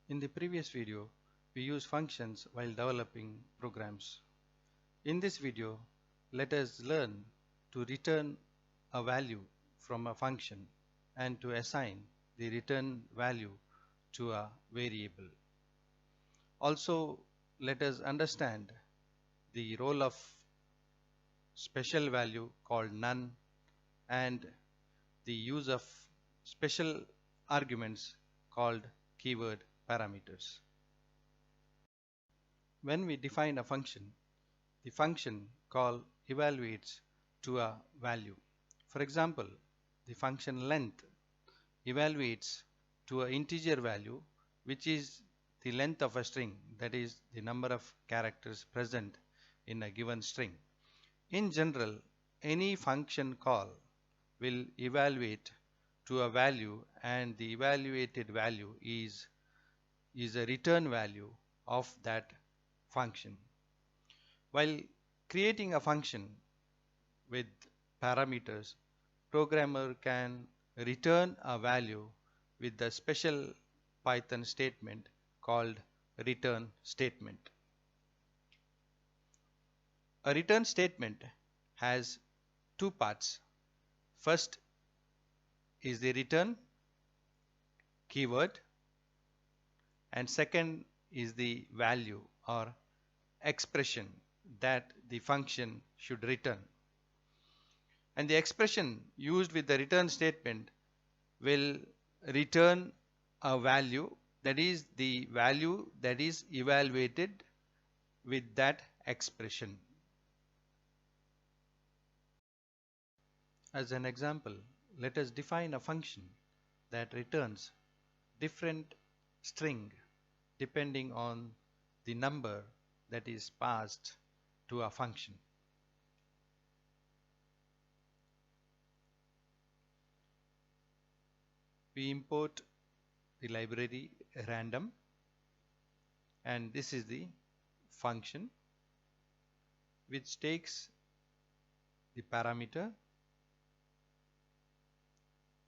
In the previous video, we used functions while developing programs. In this video, let us learn to return a value from a function and to assign the return value to a variable. Also, let us understand the role of special value called none and the use of special arguments called keyword parameters. When we define a function, the function call evaluates to a value. For example, the function length evaluates to an integer value, which is the length of a string, that is the number of characters present in a given string. In general, any function call will evaluate to a value, and the evaluated value is a return value of that function. While creating a function with parameters, programmer can return a value with the special Python statement called return statement. A return statement has two parts. First is the return keyword, and second is the value or expression that the function should return. And the expression used with the return statement will return a value, that is the value that is evaluated with that expression. As an example, let us define a function that returns different string depending on the number that is passed to a function. We import the library random, and this is the function which takes the parameter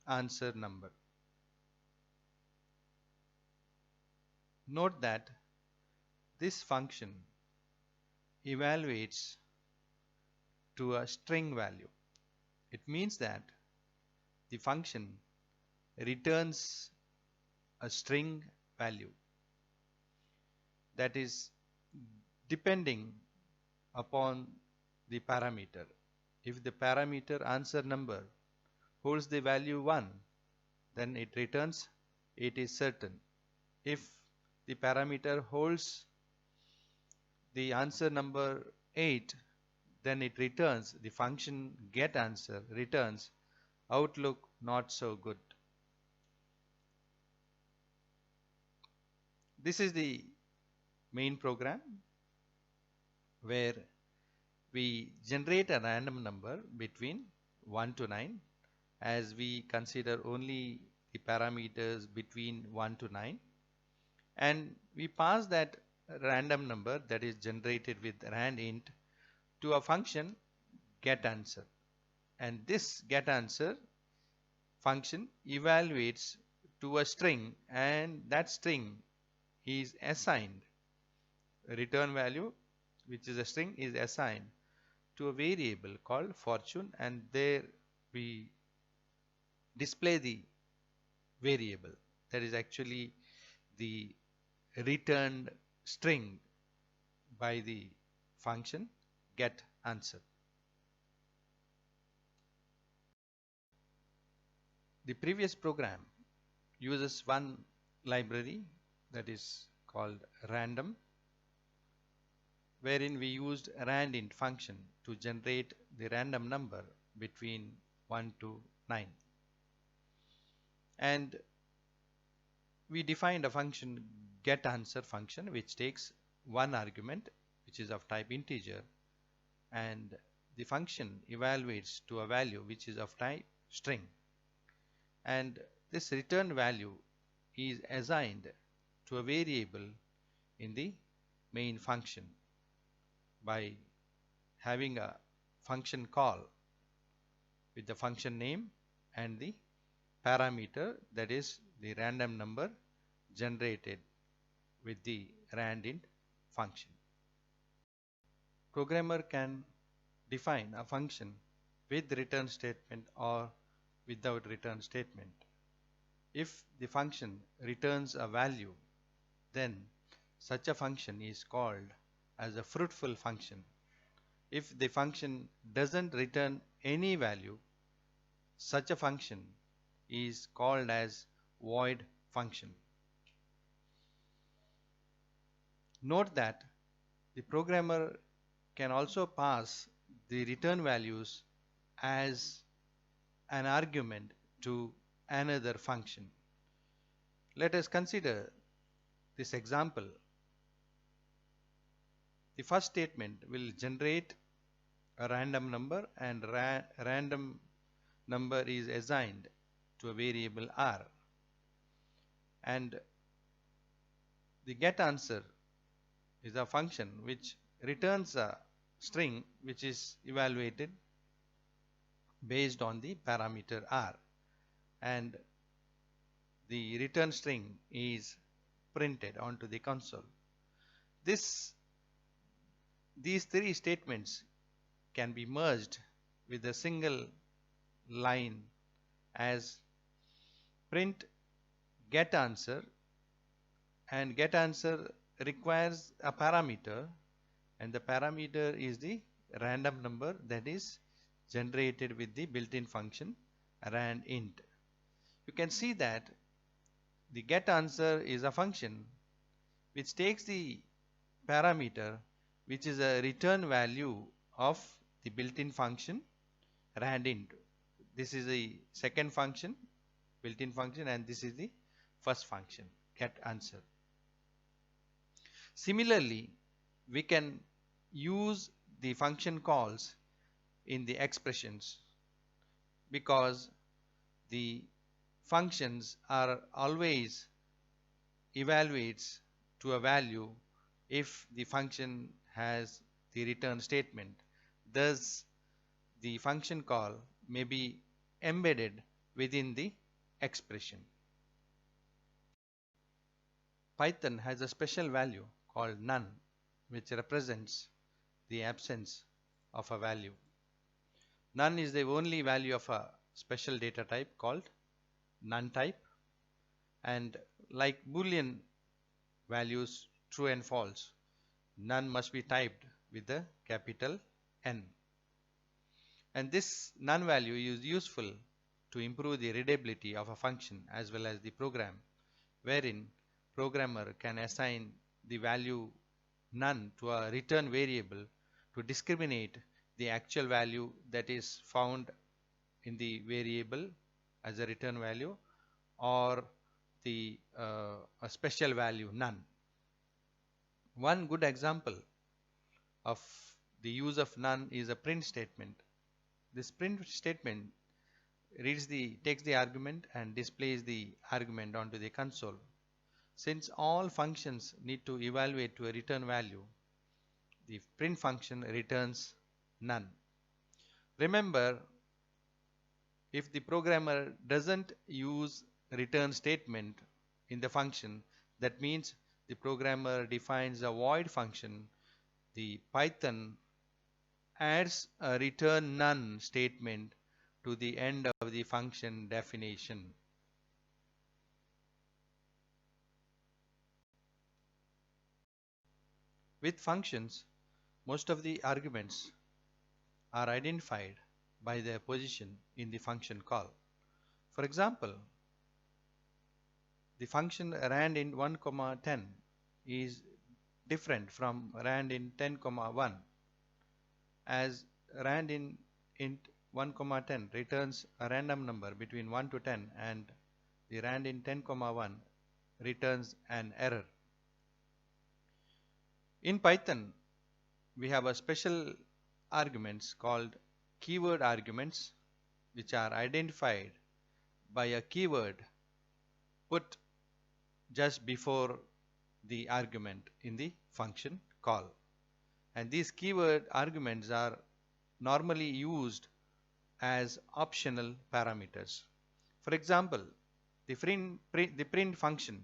answer number. Note that this function evaluates to a string value. It means that the function returns a string value that is depending upon the parameter. If the parameter answer number holds the value 1, then it returns it is certain. If the parameter holds the answer number 8, then it returns the function getAnswer returns outlook not so good. This is the main program where we generate a random number between 1 to 9, as we consider only the parameters between 1 to 9, and we pass that random number that is generated with randint to a function getAnswer, and this getAnswer function evaluates to a string, and that string is assigned a return value, which is a string, is assigned to a variable called fortune, and there we display the variable that is actually the returned string by the function getAnswer. The previous program uses one library that is called random, wherein we used randint function to generate the random number between 1 to 9. And we defined a function getAnswer function which takes one argument, which is of type integer, and the function evaluates to a value which is of type string, and this return value is assigned to a variable in the main function by having a function call with the function name and the parameter, that is the random number generated with the randint function. Programmer can define a function with return statement or without return statement. If the function returns a value, then such a function is called as a fruitful function. If the function doesn't return any value, such a function is called as void function. Note that the programmer can also pass the return values as an argument to another function. Let us consider this example. The first statement will generate a random number, and random number is assigned to a variable r, and the get answer is a function which returns a string which is evaluated based on the parameter r, and the return string is printed onto the console. These three statements can be merged with a single line as print get answer, and get answer requires a parameter, and the parameter is the random number that is generated with the built-in function randint. You can see that the get answer is a function which takes the parameter which is a return value of the built-in function randint. This is the second function, built-in function, and this is the first function, get answer. Similarly, we can use the function calls in the expressions, because the functions are always evaluates to a value if the function has the return statement. Thus, the function call may be embedded within the expression. Python has a special value called none, which represents the absence of a value. None is the only value of a special data type called none type, and like Boolean values true and false, none must be typed with a capital N. And this none value is useful to improve the readability of a function as well as the program, wherein programmer can assign the value none to a return variable to discriminate the actual value that is found in the variable as a return value, or the a special value none. One good example of the use of none is a print statement. This print statement takes the argument and displays the argument onto the console. Since all functions need to evaluate to a return value, the print function returns none. Remember, if the programmer doesn't use return statement in the function, that means the programmer defines a void function. The Python adds a return none statement to the end of the function definition. With functions, most of the arguments are identified by their position in the function call. For example, the function randint 1, 10 is different from randint 10, 1, as randint 1, 10 returns a random number between 1 to 10, and the randint 10, 1 returns an error. In Python, we have a special arguments called keyword arguments, which are identified by a keyword put just before the argument in the function call. And these keyword arguments are normally used as optional parameters. For example, the print function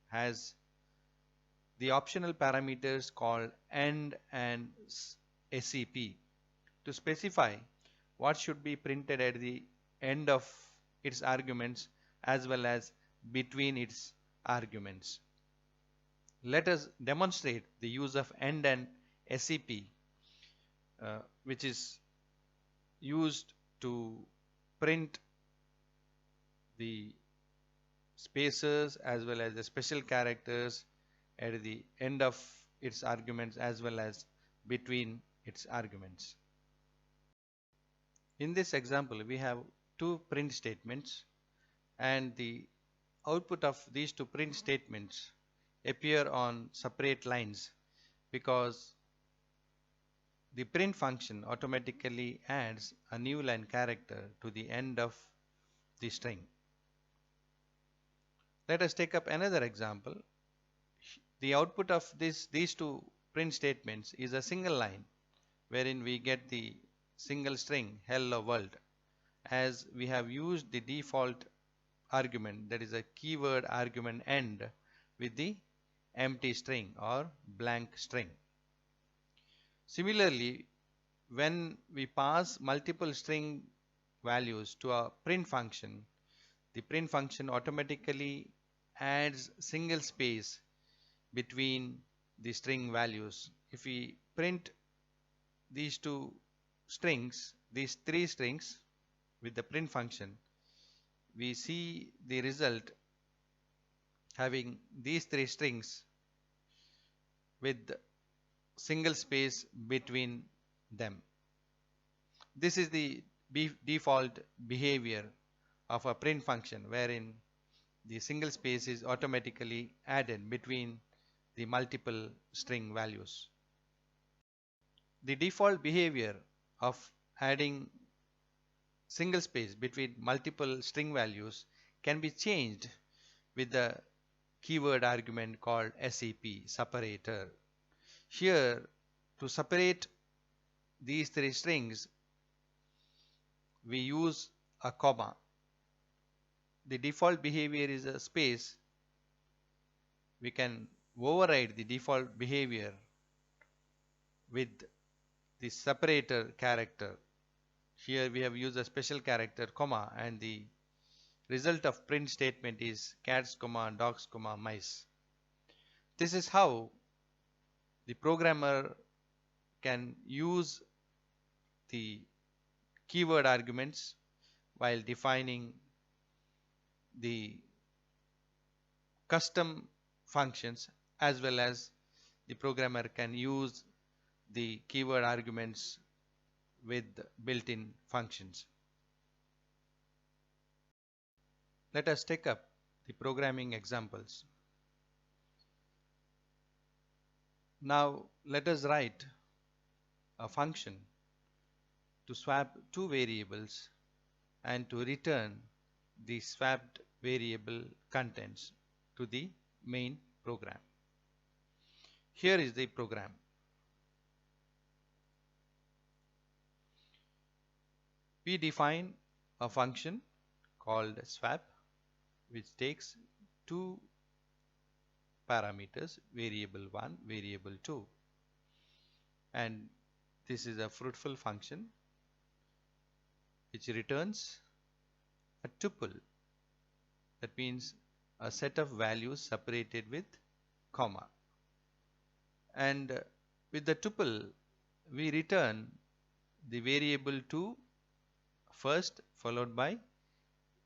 has the optional parameters called end and SEP to specify what should be printed at the end of its arguments as well as between its arguments. Let us demonstrate the use of end and SEP, which is used to print the spaces as well as the special characters at the end of its arguments as well as between its arguments. In this example, we have two print statements, and the output of these two print statements appear on separate lines because the print function automatically adds a new line character to the end of the string. Let us take up another example. The output of these two print statements is a single line wherein we get the single string hello world, as we have used the default argument, that is a keyword argument end, with the empty string or blank string. Similarly, when we pass multiple string values to a print function, the print function automatically adds single space between the string values. If we print these two strings, these three strings with the print function, we see the result having these three strings with single space between them. This is the default behavior of a print function, wherein the single space is automatically added between the multiple string values. The default behavior of adding single space between multiple string values can be changed with the keyword argument called SEP, separator. Here, to separate these three strings, we use a comma. The default behavior is a space. We can override the default behavior with the separator character. Here we have used a special character comma, and the result of print statement is cats, dogs, mice. This is how the programmer can use the keyword arguments while defining the custom functions, as well as the programmer can use the keyword arguments with built-in functions. Let us take up the programming examples. Now let us write a function to swap two variables and to return the swapped variable contents to the main program. Here is the program. We define a function called swap, which takes two parameters, variable 1, variable 2, and this is a fruitful function which returns a tuple. That means a set of values separated with comma, and with the tuple we return the variable 2 first, followed by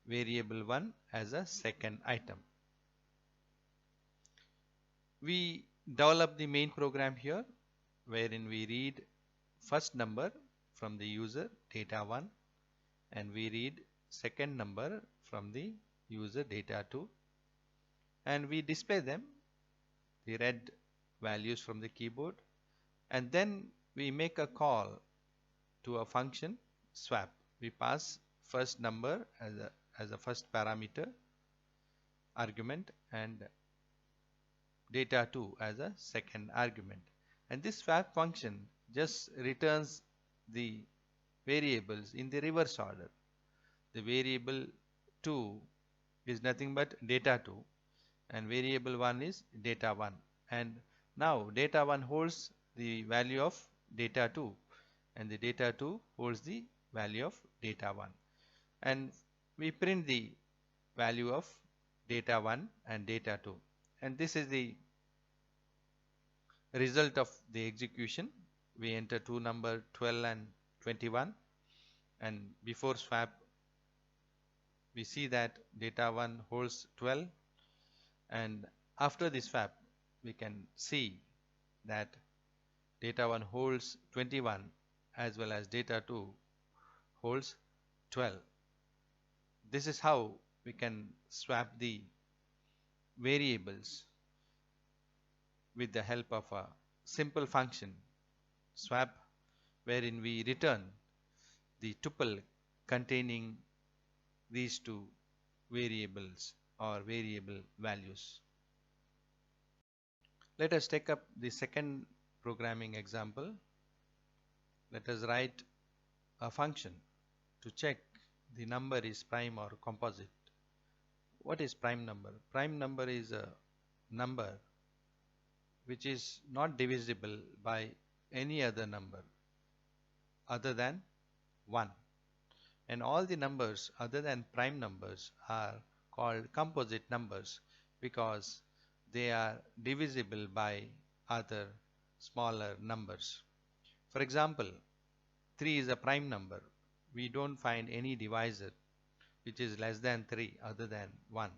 variable 1 as a second item. We develop the main program here, wherein we read first number from the user data 1, and we read second number from the user data 2, and we display them, the red values from the keyboard, and then we make a call to a function swap. We pass first number as a first parameter argument and data 2 as a second argument, and this swap function just returns the variables in the reverse order. The variable 2 is nothing but data 2 and variable 1 is data 1. And now data1 holds the value of data2, and the data2 holds the value of data1, and we print the value of data1 and data2, and this is the result of the execution. We enter two number 12 and 21, and before swap we see that data1 holds 12, and after the swap we can see that data1 holds 21 as well as data2 holds 12. This is how we can swap the variables with the help of a simple function swap, wherein we return the tuple containing these two variables or variable values. Let us take up the second programming example. Let us write a function to check the number is prime or composite. What is prime number? Prime number is a number which is not divisible by any other number other than 1. And all the numbers other than prime numbers are called composite numbers because they are divisible by other smaller numbers. For example, 3 is a prime number. We don't find any divisor which is less than 3 other than 1.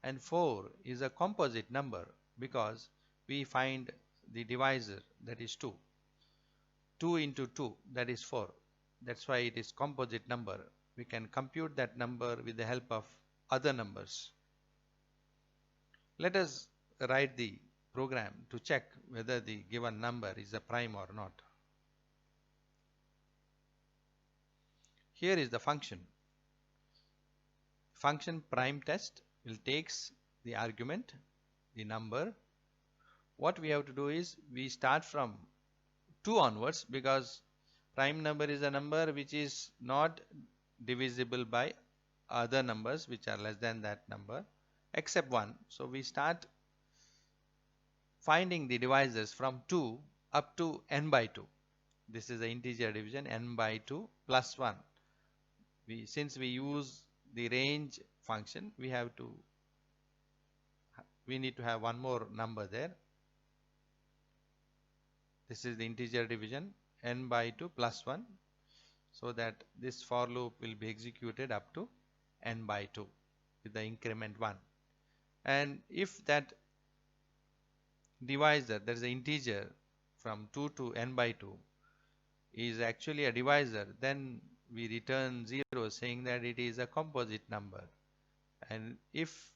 And 4 is a composite number because we find the divisor, that is 2. 2 into 2, that is 4. That's why it is composite number. We can compute that number with the help of other numbers. Let us write the program to check whether the given number is a prime or not. Here is the function. Function prime test will takes the argument, the number. What we have to do is we start from 2 onwards because prime number is a number which is not divisible by other numbers which are less than that number except 1. So we start finding the divisors from 2 up to n by 2. This is the integer division, n by 2 plus 1. Since we use the range function, we need to have one more number there. This is the integer division, n by 2 plus 1, so that this for loop will be executed up to n by 2 with the increment 1. And if that divisor, there is an integer from 2 to n by 2, is actually a divisor, then we return 0 saying that it is a composite number. And if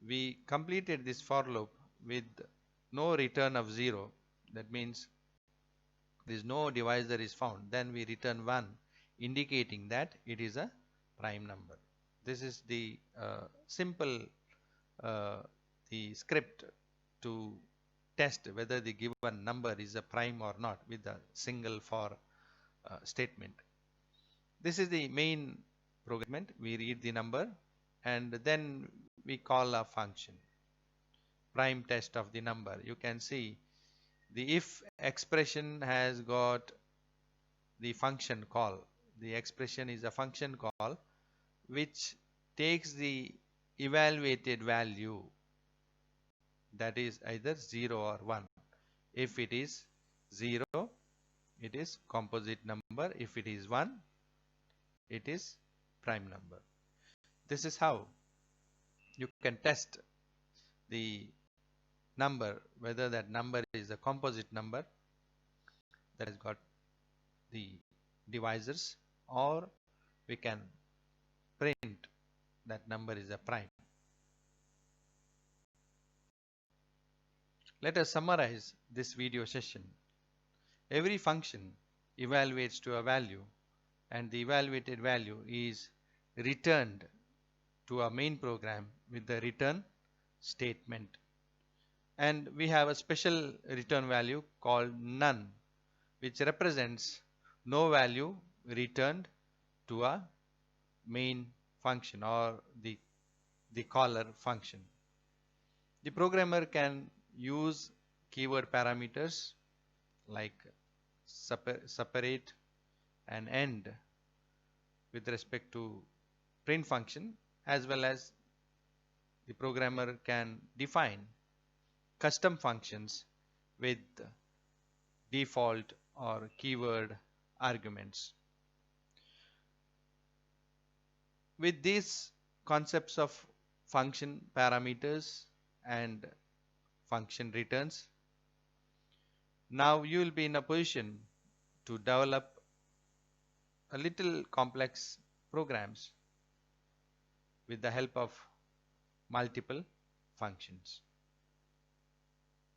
we completed this for loop with no return of 0, that means there is no divisor is found, then we return 1 indicating that it is a prime number. This is the simple the script to test whether the given number is a prime or not with a single for statement. This is the main program. We read the number and then we call a function prime test of the number. You can see the if expression has got the function call. The expression is a function call which takes the evaluated value, that is either 0 or 1. If it is 0, it is composite number. If it is 1, it is prime number. This is how you can test the number, whether that number is a composite number that has got the divisors, or we can print that number is a prime. Let us summarize this video session. Every function evaluates to a value, and the evaluated value is returned to our main program with the return statement. And we have a special return value called none, which represents no value returned to a main function or the caller function. The programmer can use keyword parameters like separate and end with respect to print function, as well as the programmer can define custom functions with default or keyword arguments. With these concepts of function parameters and function returns, now you will be in a position to develop a little complex programs with the help of multiple functions.